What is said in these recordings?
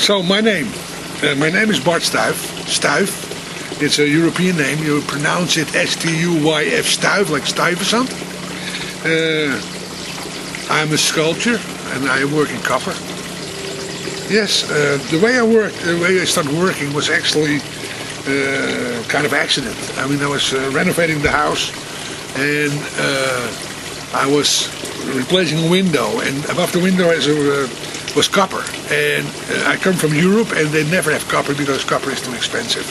So my name is Bart Stuyf. Stuyf. It's a European name. You pronounce it S-T-U-Y-F, Stuyf, like Stuyvesant. I'm a sculptor and I work in copper. Yes, the way I started working was actually kind of accident. I mean, I was renovating the house and I was replacing a window, and above the window was copper. And I come from Europe and they never have copper because copper is too expensive.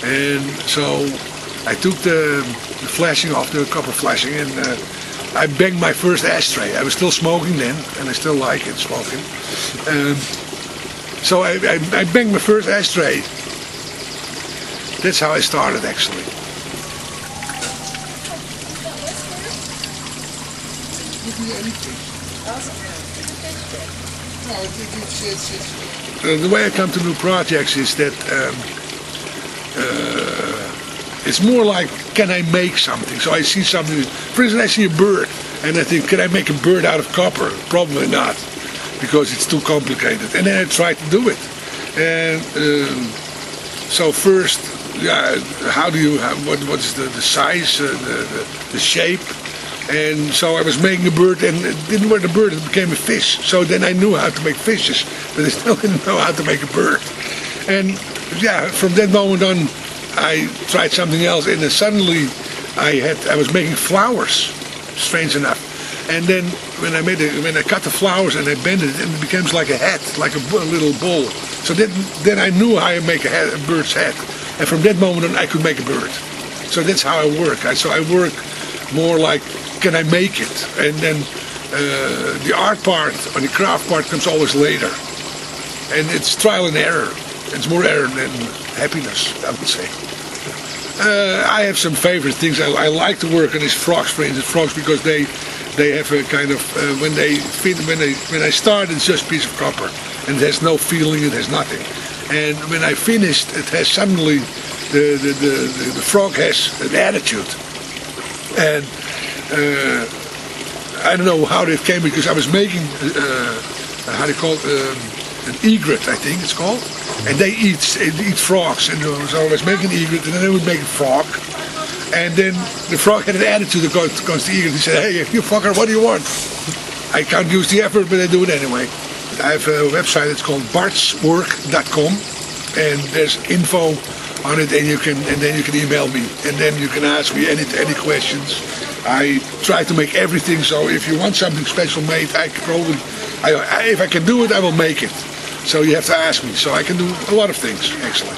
And so I took the flashing off, the copper flashing, and I banged my first ashtray. I was still smoking then, and I still like it, smoking. So I banged my first ashtray. That's how I started, actually. The way I come to new projects is that it's more like, can I make something? So I see something, for instance, I see a bird, and I think, can I make a bird out of copper? Probably not, because it's too complicated. And then I try to do it. And so first, yeah, what is the size, the shape? And so I was making a bird, and it didn't work the bird, it became a fish. So then I knew how to make fishes, but I still didn't know how to make a bird. And yeah, from that moment on, I tried something else, and then suddenly I was making flowers, strange enough. And then when I cut the flowers and I bend it, and it becomes like a hat, like a little bowl. So then I knew how to make a bird's head. And from that moment on, I could make a bird. So that's how I work. So I work more like, can I make it? And then the art part or the craft part comes always later. And it's trial and error. It's more error than happiness, I would say. I have some favorite things. I like to work on these frogs, for instance, frogs, because they have a kind of when I start, it's just a piece of copper, and it has no feeling, it has nothing. And when I finished, it has suddenly the frog has an attitude. And I don't know how it came, because I was making how do you call it, an egret, I think it's called, and they eat frogs, and so I was making an egret, and then they would make a frog, and then the frog had an attitude that goes to the egret. He said, "Hey, you fucker, what do you want?" I can't use the effort, but I do it anyway. I have a website, it's called bartswork.com, and there's info on it, and then you can email me, and then you can ask me any questions. I try to make everything, so if you want something special made, if I can do it, I will make it. So you have to ask me. So I can do a lot of things, actually.